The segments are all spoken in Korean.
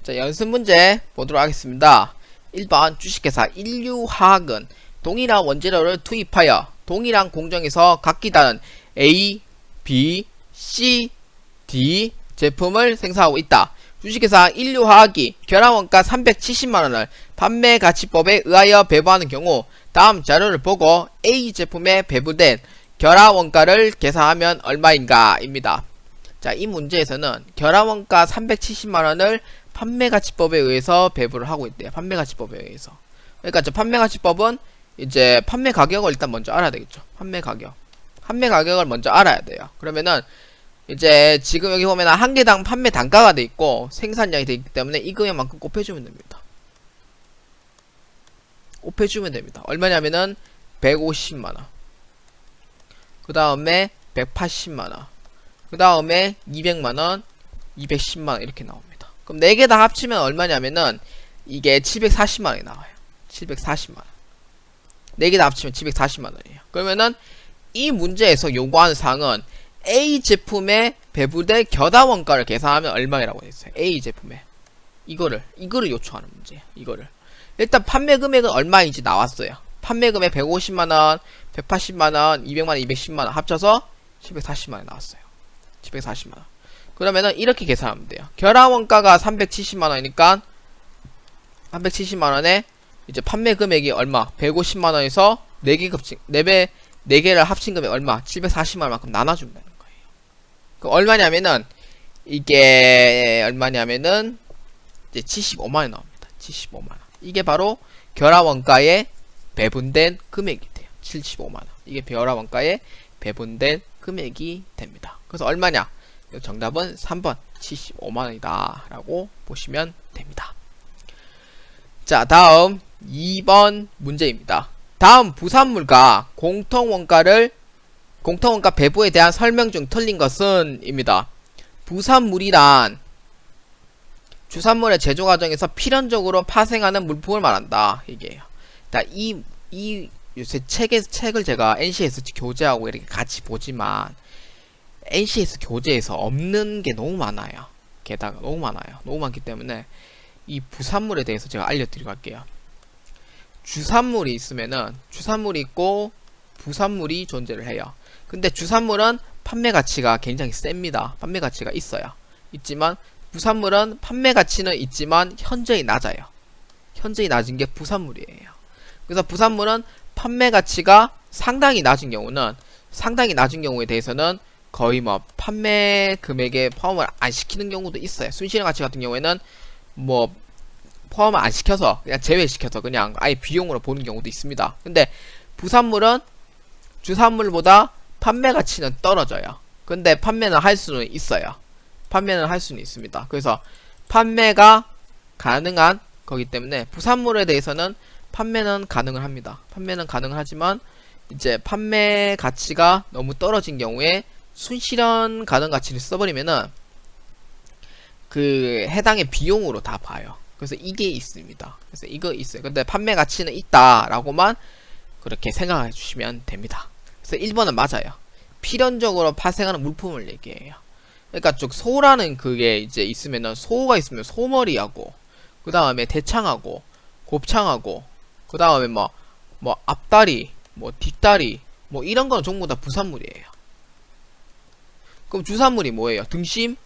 자, 연습 문제 보도록 하겠습니다. 1번 주식회사 인류화학은 동일한 원재료를 투입하여 동일한 공정에서 각기 다른 A, B, C, D 제품을 생산하고 있다. 주식회사 인류화학이 결합원가 370만원을 판매가치법에 의하여 배부하는 경우 다음 자료를 보고 A 제품에 배부된 결합원가를 계산하면 얼마인가 입니다. 자, 이 문제에서는 결합원가 370만원을 판매가치법에 의해서 배부를 하고 있대요. 판매가치법에 의해서. 그러니까 저 판매가치법은 이제 판매 가격을 일단 먼저 알아야 되겠죠. 판매 가격을 먼저 알아야 돼요. 그러면은 이제 지금 여기 보면 한 개당 판매 단가가 돼 있고 생산량이 돼 있기 때문에 이 금액만큼 곱해주면 됩니다. 곱해주면 됩니다. 얼마냐면은 150만원, 그 다음에 180만원, 그 다음에 200만원, 210만원 이렇게 나옵니다. 그럼 4개 다 합치면 얼마냐면은 이게 740만원이 나와요. 740만원. 4개 다 합치면 740만원이에요. 그러면은 이 문제에서 요구하는 사항은 A 제품에 배부될 겨다원가를 계산하면 얼마라고 했어요. A 제품에 이거를 요청하는 문제예요. 이거를 일단 판매 금액은 얼마인지 나왔어요. 판매 금액 150만원, 180만원, 200만원, 210만원 합쳐서 740만원이 나왔어요. 740만원. 그러면은 이렇게 계산하면 돼요. 결합원가가 370만원이니까 370만원에 이제 판매 금액이 얼마? 150만원에서 4개를 합친 금액 얼마? 740만원만큼 나눠주면 되는 거예요. 그 얼마냐면은 이게 얼마냐면은 이제 75만원이 나옵니다. 75만원. 이게 바로 결합원가에 배분된 금액이 돼요. 75만원. 이게 결합원가에 배분된 금액이 됩니다. 그래서 얼마냐? 정답은 3번 75만원이다 라고 보시면 됩니다. 자, 다음 2번 문제입니다. 다음 부산물과 공통원가 배부에 대한 설명 중 틀린 것은 입니다. 부산물이란 주산물의 제조 과정에서 필연적으로 파생하는 물품을 말한다. 이게요. 요새 책을 제가 NCS 교재하고 이렇게 같이 보지만 NCS 교재에서 없는 게 너무 많아요. 게다가 너무 많아요. 너무 많기 때문에 이 부산물에 대해서 제가 알려드리고 할게요. 주산물이 있으면은 주산물이 있고 부산물이 존재를 해요. 근데 주산물은 판매 가치가 굉장히 셉니다. 판매 가치가 있어요. 있지만 부산물은 판매 가치는 있지만 현저히 낮아요. 현저히 낮은 게 부산물이에요. 그래서 부산물은 판매 가치가 상당히 낮은 경우에 대해서는 거의 뭐 판매 금액에 포함을 안 시키는 경우도 있어요. 순실현 가치 같은 경우에는 뭐 포함을 안 시켜서 그냥 제외시켜서 그냥 아예 비용으로 보는 경우도 있습니다. 근데 부산물은 주산물보다 판매 가치는 떨어져요. 근데 판매는 할 수는 있어요. 판매는 할 수는 있습니다. 그래서 판매가 가능한 거기 때문에 부산물에 대해서는 판매는 가능을 합니다. 판매는 가능을 하지만 이제 판매 가치가 너무 떨어진 경우에 순실현 가능 가치를 써버리면은 그 해당의 비용으로 다 봐요. 그래서 이게 있습니다. 그래서 이거 있어요. 근데 판매 가치는 있다라고만 그렇게 생각해 주시면 됩니다. 그래서 1번은 맞아요. 필연적으로 파생하는 물품을 얘기해요. 그러니까 쭉 소라는 그게 이제 있으면은 소가 있으면 소머리하고 그 다음에 대창하고 곱창하고 그 다음에 뭐 앞다리 뭐 뒷다리 뭐 이런 거는 전부 다 부산물이에요. 그럼 주산물이 뭐예요? 등심,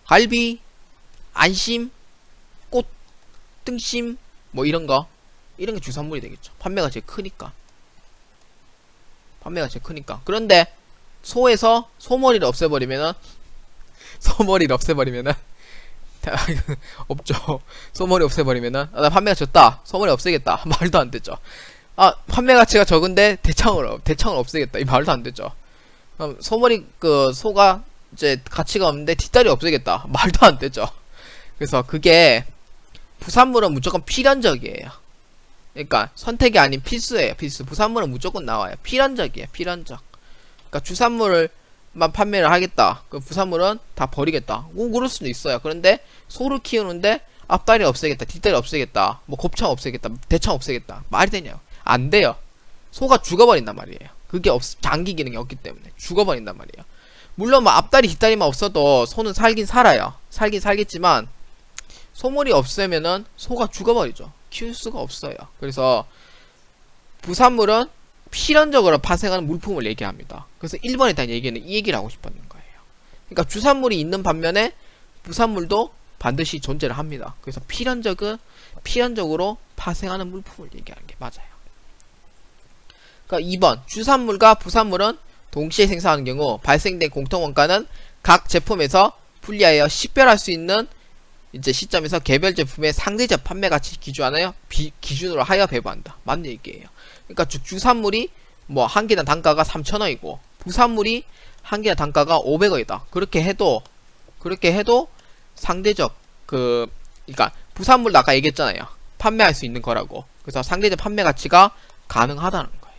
갈비, 안심, 꽃, 등심 뭐 이런 게 주산물이 되겠죠. 판매가 제일 크니까. 그런데 소에서 소머리를 없애버리면은 없죠. 소머리 없애버리면은 나 판매가 적다. 소머리 없애겠다. 말도 안 되죠. 판매 가치가 적은데 대창을 없애겠다. 이 말도 안 되죠. 소머리 소가 이제 가치가 없는데 뒷다리 없애겠다. 말도 안 되죠. 그래서 그게 부산물은 무조건 필연적이에요. 그러니까 선택이 아닌 필수예요. 필수. 부산물은 무조건 나와요. 필연적. 그러니까 주산물만 판매를 하겠다. 그 부산물은 다 버리겠다. 그럴 수도 있어요. 그런데 소를 키우는데 앞다리 없애겠다. 뒷다리 없애겠다. 뭐 곱창 없애겠다. 대창 없애겠다. 말이 되냐고. 안 돼요. 소가 죽어버린단 말이에요. 그게 장기 기능이 없기 때문에 죽어버린단 말이에요. 물론 뭐 앞다리 뒷다리만 없어도 소는 살긴 살아요. 살긴 살겠지만 소물이 없으면은 소가 죽어버리죠. 키울 수가 없어요. 그래서 부산물은 필연적으로 발생하는 물품을 얘기합니다. 그래서 1번에 대한 얘기는 이 얘기를 하고 싶었는 거예요. 그러니까 주산물이 있는 반면에 부산물도 반드시 존재를 합니다. 그래서 필연적으로 발생하는 물품을 얘기하는 게 맞아요. 그러니까 2번 주산물과 부산물은 동시에 생산하는 경우 발생된 공통원가는 각 제품에서 분리하여 식별할 수 있는 이제 시점에서 개별 제품의 상대적 판매 가치 기준으로 하여 배부한다. 맞는 얘기예요. 그러니까 주산물이 뭐 한 개당 단가가 3,000원이고 부산물이 한 개당 단가가 500원이다. 그렇게 해도 상대적 그러니까 부산물도 아까 얘기했잖아요. 판매할 수 있는 거라고. 그래서 상대적 판매 가치가 가능하다는 거예요.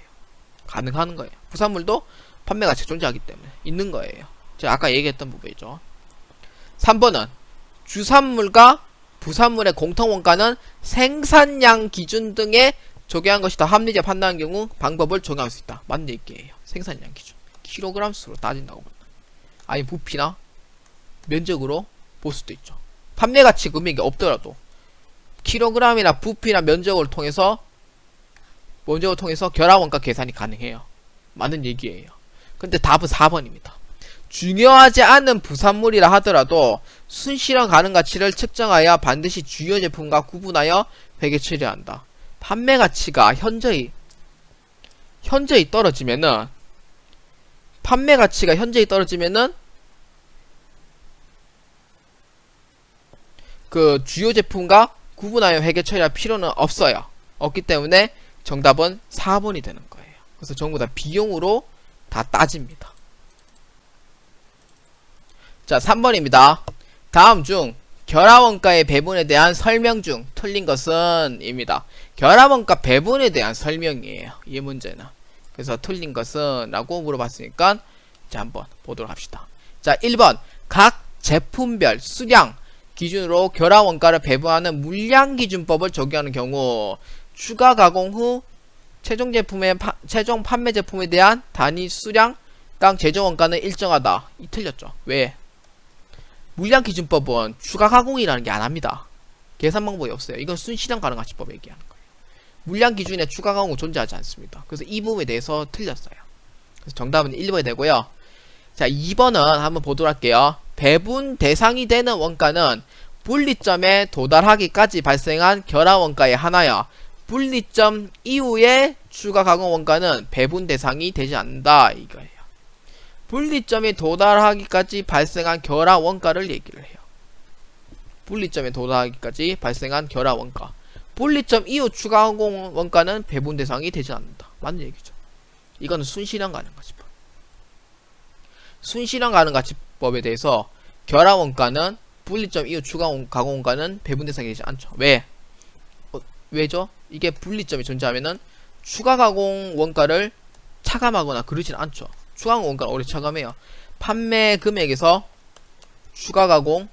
가능한 거예요. 부산물도 판매 가치가 존재하기 때문에 있는 거예요. 제가 아까 얘기했던 부분이죠. 3번은 주산물과 부산물의 공통원가는 생산량 기준 등에 적용한 것이 더 합리적 판단한 경우 방법을 적용할 수 있다. 맞는 얘기예요. 생산량 기준. 킬로그램 수로 따진다고 본다. 아니 부피나 면적으로 볼 수도 있죠. 판매 가치 금액이 없더라도 킬로그램이나 부피나 면적을 통해서 결합원가 계산이 가능해요. 맞는 얘기예요. 근데 답은 4번입니다. 중요하지 않은 부산물이라 하더라도 순실현 가능 가치를 측정하여 반드시 주요 제품과 구분하여 회계 처리해야 한다. 판매 가치가 현저히 떨어지면은 그 주요 제품과 구분하여 회계 처리할 필요는 없어요. 없기 때문에 정답은 4번이 되는 거예요. 그래서 전부 다 비용으로 다 따집니다. 자, 3번입니다. 다음 중 결합원가의 배분에 대한 설명 중 틀린 것은 입니다. 결합원가 배분에 대한 설명이에요. 이 문제는. 그래서 틀린 것은 라고 물어봤으니까 자, 한번 보도록 합시다. 자, 1번 각 제품별 수량 기준으로 결합원가를 배분하는 물량기준법을 적용하는 경우 추가 가공 후 최종 판매 제품에 대한 단위 수량당 제조원가는 일정하다. 이 틀렸죠. 왜? 물량기준법은 추가 가공이라는 게 안합니다. 계산 방법이 없어요. 이건 순실현 가능가치법 얘기하는 거예요. 물량기준에 추가 가공은 존재하지 않습니다. 그래서 이 부분에 대해서 틀렸어요. 그래서 정답은 1번이 되고요. 자, 2번은 한번 보도록 할게요. 배분 대상이 되는 원가는 분리점에 도달하기까지 발생한 결합원가의 하나야. 분리점 이후에 추가 가공 원가는 배분 대상이 되지 않는다. 이거예요. 분리점에 도달하기까지 발생한 결합원가를 얘기를 해요. 분리점에 도달하기까지 발생한 결합원가. 분리점 이후 추가 가공 원가는 배분 대상이 되지 않는다. 맞는 얘기죠. 이거는 순실현 가능가치법. 순실현 가능가치법에 대해서 결합원가는 분리점 이후 추가 가공 원가는 배분 대상이 되지 않죠. 왜? 왜죠? 이게 분리점이 존재하면은 추가 가공 원가를 차감하거나 그러진 않죠. 추가 가공 원가를 오래 차감해요. 판매 금액에서 추가 가공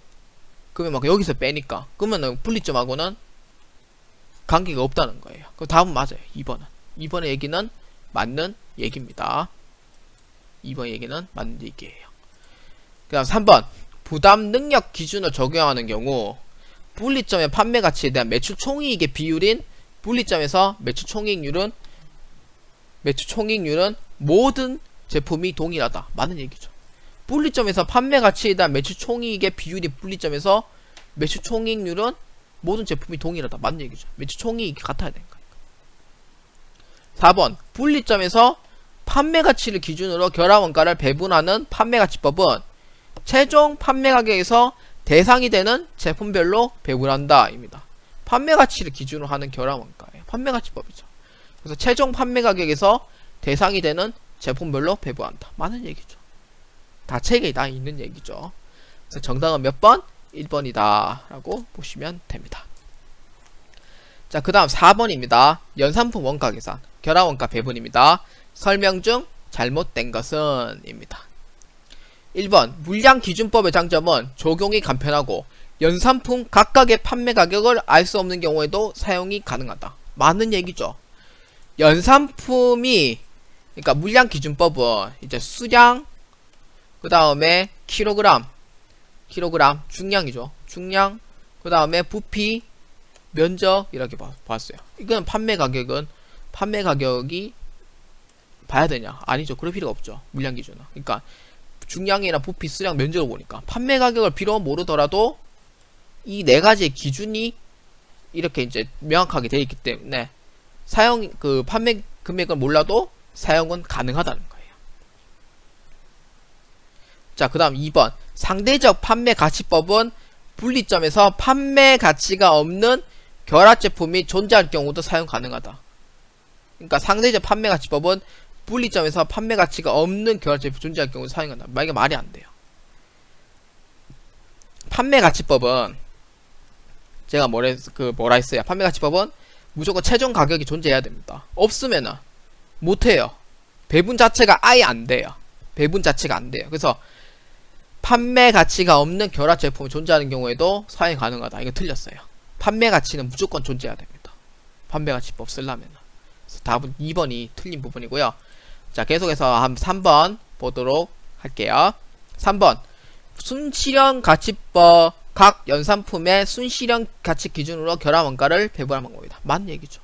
금액만큼 여기서 빼니까 그러면은 분리점하고는 관계가 없다는 거예요. 그 답은 맞아요. 2번은. 2번의 얘기는 맞는 얘기입니다. 2번 얘기는 맞는 얘기예요. 그 다음 3번 부담 능력 기준을 적용하는 경우 분리점의 판매 가치에 대한 매출 총이익의 비율인 분리점에서 매출 총이익률은 모든 제품이 동일하다. 맞는 얘기죠. 분리점에서 판매 가치에 대한 매출 총이익의 비율이 분리점에서 매출 총이익률은 모든 제품이 동일하다. 맞는 얘기죠. 매출 총이익이 같아야 되는 거니까. 4번 분리점에서 판매 가치를 기준으로 결합원가를 배분하는 판매가치법은 최종 판매 가격에서 대상이 되는 제품별로 배분한다 입니다. 판매 가치를 기준으로 하는 결합원가예요. 판매 가치법이죠. 그래서 최종 판매 가격에서 대상이 되는 제품별로 배분한다. 많은 얘기죠. 다 책에 다 있는 얘기죠. 그래서 정답은 몇 번? 1번이다 라고 보시면 됩니다. 자, 그 다음 4번입니다. 연산품 원가 계산 결합원가 배분입니다. 설명 중 잘못된 것은 입니다. 1번 물량기준법의 장점은 적용이 간편하고 연산품 각각의 판매 가격을 알 수 없는 경우에도 사용이 가능하다. 맞는 얘기죠. 연산품이 그러니까 물량기준법은 이제 수량 그 다음에 킬로그램 중량이죠. 중량 그 그 다음에 부피, 면적 이렇게 봤어요. 이건 판매 가격이 봐야 되냐? 아니죠. 그럴 필요가 없죠. 물량 기준은. 그러니까 중량이나 부피, 수량, 면적을 보니까 판매 가격을 비록 모르더라도 이 네 가지의 기준이 이렇게 이제 명확하게 되어 있기 때문에 판매 금액을 몰라도 사용은 가능하다는 거예요. 자, 그 다음 2번. 상대적 판매 가치법은 분리점에서 판매 가치가 없는 결합 제품이 존재할 경우도 사용 가능하다. 그러니까 상대적 판매 가치법은 분리점에서 판매 가치가 없는 결합 제품이 존재할 경우도 사용한다. 이게 말이 안 돼요. 판매 가치법은 제가 뭐라 했어요? 판매 가치법은 무조건 최종 가격이 존재해야 됩니다. 없으면은 못해요. 배분 자체가 아예 안 돼요. 배분 자체가 안 돼요. 그래서 판매 가치가 없는 결합 제품이 존재하는 경우에도 사용 가능하다. 이거 틀렸어요. 판매 가치는 무조건 존재해야 됩니다. 판매 가치법 쓰려면. 그래서 답은 2번이 틀린 부분이고요. 자, 계속해서 한 3번 보도록 할게요. 3번. 순실현 가치법 각 연산품의 순실현 가치 기준으로 결합 원가를 배분하는 방법이다. 맞는 얘기죠.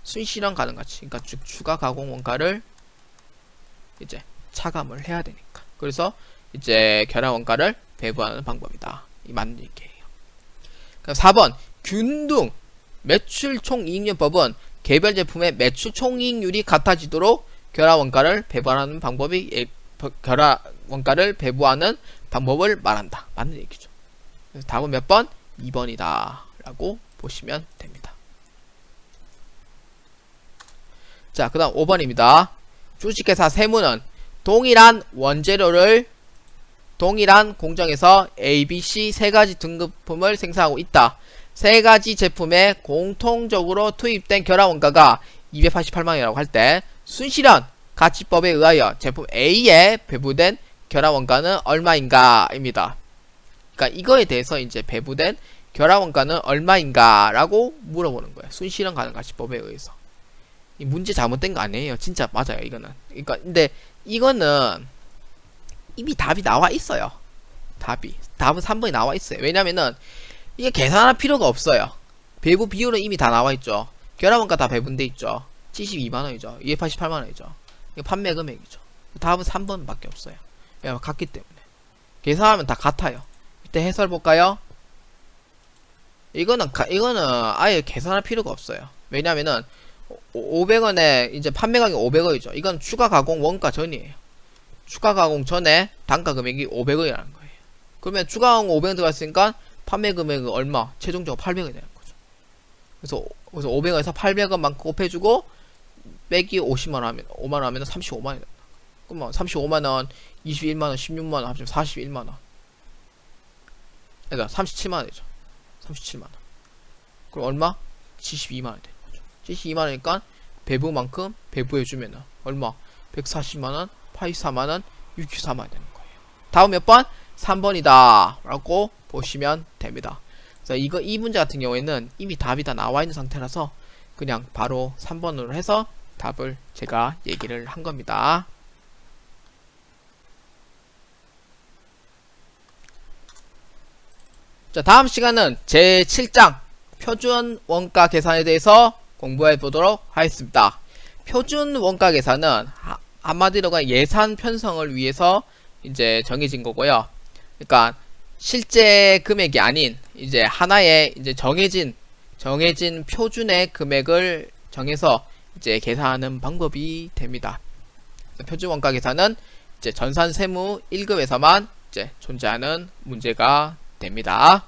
순실현 가능 가치. 그러니까 추가 가공 원가를 이제 차감을 해야 되니까. 그래서 이제 결합 원가를 배분하는 방법이다. 이 맞는 얘기예요. 그럼 4번. 균등 매출 총이익률법은 개별 제품의 매출 총이익률이 같아지도록 결합 원가를 배분하는 결합 원가를 배분하는 방법을 말한다. 맞는 얘기죠. 그래서 답은 몇 번? 2번이다 라고 보시면 됩니다. 자, 그 다음 5번입니다. 주식회사 세무는 동일한 원재료를 동일한 공정에서 A, B, C 세 가지 등급품을 생산하고 있다. 세 가지 제품에 공통적으로 투입된 결합 원가가 288만원이라고 할 때 순실현 가치법에 의하여 제품 A에 배부된 결합 원가는 얼마인가 입니다. 그러니까 이거에 대해서 이제 배부된 결합 원가는 얼마인가 라고 물어보는 거예요. 순실현 가능 가치법에 의해서. 이 문제 잘못된 거 아니에요. 진짜 맞아요. 이거는. 그러니까 근데 이거는 이미 답이 나와 있어요. 답은 3번이 나와 있어요. 왜냐면은 이게 계산할 필요가 없어요. 배부 비율은 이미 다 나와 있죠. 결합 원가 다 배분돼 있죠. 72만원이죠. 288만원이죠. 이게 판매 금액이죠. 답은 3번밖에 없어요. 왜냐면 같기 때문에. 계산하면 다 같아요. 이때 해설 볼까요? 이거는 아예 계산할 필요가 없어요. 왜냐면은 500원에 이제 판매 가격이 500원이죠. 이건 추가 가공 원가 전이에요. 추가 가공 전에 단가 금액이 500원이라는 거예요. 그러면 추가 가공 500원 들어갔으니까 판매 금액은 얼마? 최종적으로 800원이 되는 거죠. 그래서 500원에서 800원만 곱해주고 빼기 50만원 하면 5만원 하면 35만원이 된다. 그럼 35만원, 21만원, 16만원 합치면 41만원. 그러니까 37만원이죠. 37만원. 그럼 얼마? 72만원이 되는 거죠. 72만원이니까 배부만큼 배부해주면 얼마? 140만원, 84만원, 64만원이 되는 거예요. 다음 몇 번? 3번이다 라고 보시면 됩니다. 그래서 이 문제 같은 경우에는 이미 답이 다 나와 있는 상태라서 그냥 바로 3번으로 해서 답을 제가 얘기를 한 겁니다. 자, 다음 시간은 제7장 표준 원가 계산에 대해서 공부해 보도록 하겠습니다. 표준 원가 계산은 한마디로 예산 편성을 위해서 이제 정해진 거고요. 그러니까 실제 금액이 아닌 이제 하나의 이제 정해진 표준의 금액을 정해서 이제 계산하는 방법이 됩니다. 표준 원가 계산은 이제 전산 세무 1급에서만 이제 존재하는 문제가 됩니다.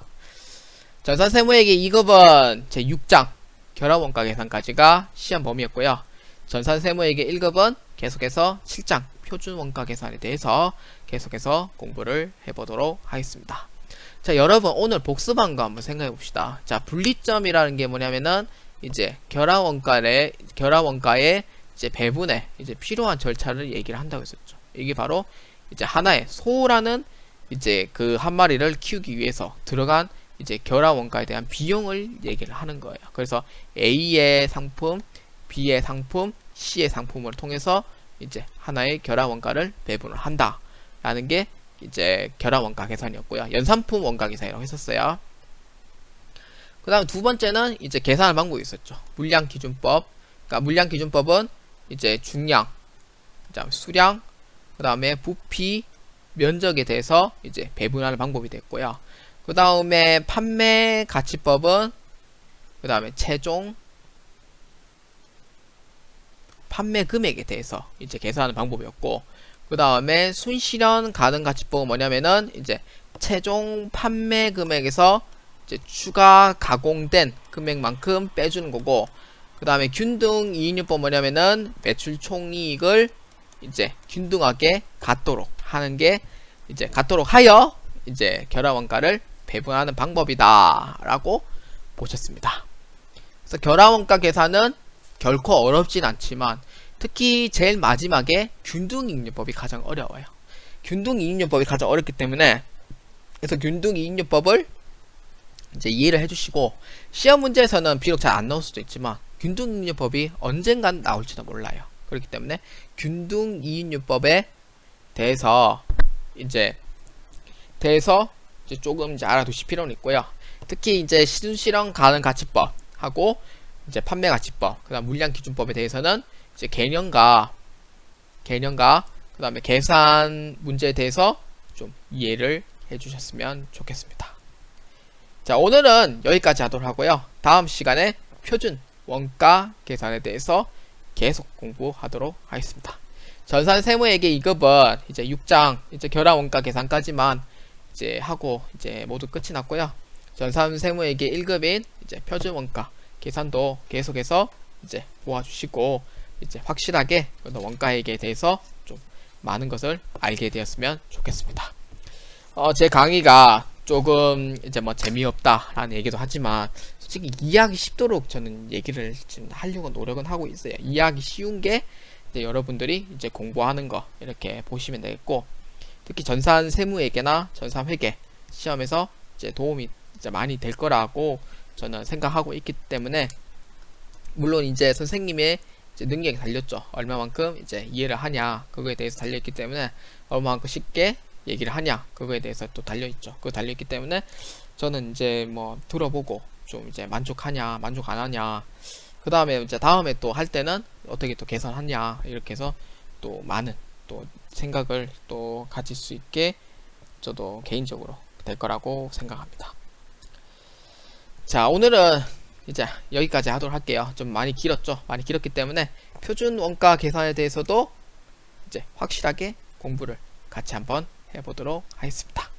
전산 세무회계 2급은 제 6장 결합 원가 계산까지가 시험 범위였고요. 전산 세무회계 1급은 계속해서 7장 표준 원가 계산에 대해서 계속해서 공부를 해보도록 하겠습니다. 자, 여러분 오늘 복습한 거 한번 생각해 봅시다. 자, 분리점이라는 게 뭐냐면은 이제 결합 원가의 이제 배분에 이제 필요한 절차를 얘기를 한다고 했었죠. 이게 바로 이제 하나의 소라는 이제 그 한 마리를 키우기 위해서 들어간 이제 결합 원가에 대한 비용을 얘기를 하는 거예요. 그래서 A의 상품, B의 상품, C의 상품을 통해서 이제 하나의 결합 원가를 배분을 한다 라는 게 이제 결합 원가 계산이었고요. 연산품 원가 계산이라고 했었어요. 그 다음 두 번째는 이제 계산할 방법이 있었죠. 물량기준법. 그러니까 물량기준법은 이제 중량, 그다음 수량, 그 다음에 부피, 면적에 대해서 이제 배분하는 방법이 됐고요. 그 다음에 판매가치법은 그 다음에 최종 판매 금액에 대해서 이제 계산하는 방법이었고, 그 다음에 순실현 가능가치법은 뭐냐면은 이제 최종 판매 금액에서 이제 추가 가공된 금액만큼 빼주는 거고, 그 다음에 균등 이익률법 뭐냐면은 매출 총이익을 이제 균등하게 같도록 하는 게 이제 같도록 하여 이제 결합원가를 배분하는 방법이다 라고 보셨습니다. 그래서 결합원가 계산은 결코 어렵진 않지만 특히 제일 마지막에 균등이익률법이 가장 어려워요. 균등이익률법이 가장 어렵기 때문에 그래서 균등이익률법을 이제 이해를 해주시고, 시험 문제에서는 비록 잘 안 나올 수도 있지만 균등이익률법이 언젠간 나올지도 몰라요. 그렇기 때문에 균등이익률법에 대해서 이제 조금 이제 알아두실 필요는 있고요. 특히 이제 순실현 가능가치법 하고 이제 판매가치법, 그다음 물량기준법에 대해서는 이제 개념과 그 다음에 계산 문제에 대해서 좀 이해를 해주셨으면 좋겠습니다. 자, 오늘은 여기까지 하도록 하고요. 다음 시간에 표준 원가 계산에 대해서 계속 공부하도록 하겠습니다. 전산세무회계 2급은 이제 6장 이제 결합원가 계산까지만 이제 하고 이제 모두 끝이 났고요. 전산세무회계 1급인 이제 표준원가 계산도 계속해서 이제 모아주시고 이제 확실하게 원가액에 대해서 좀 많은 것을 알게 되었으면 좋겠습니다. 제 강의가 조금 이제 뭐 재미없다라는 얘기도 하지만 솔직히 이해하기 쉽도록 저는 얘기를 지금 하려고 노력은 하고 있어요. 이해하기 쉬운 게 이제 여러분들이 이제 공부하는 거 이렇게 보시면 되겠고, 특히 전산 세무회계나 전산 회계 시험에서 이제 도움이 이제 많이 될 거라고 저는 생각하고 있기 때문에, 물론 이제 선생님의 이제 능력이 달렸죠. 얼마만큼 이제 이해를 하냐 그거에 대해서 달려있기 때문에, 얼마만큼 쉽게 얘기를 하냐 그거에 대해서 또 달려있죠. 그거 달려있기 때문에 저는 이제 뭐 들어보고 좀 이제 만족하냐 만족 안 하냐, 그 다음에 이제 다음에 또 할 때는 어떻게 또 개선하냐, 이렇게 해서 또 많은 또 생각을 또 가질 수 있게 저도 개인적으로 될 거라고 생각합니다. 자, 오늘은 이제 여기까지 하도록 할게요. 좀 많이 길었죠. 많이 길었기 때문에 표준 원가 계산에 대해서도 이제 확실하게 공부를 같이 한번 해보도록 하겠습니다.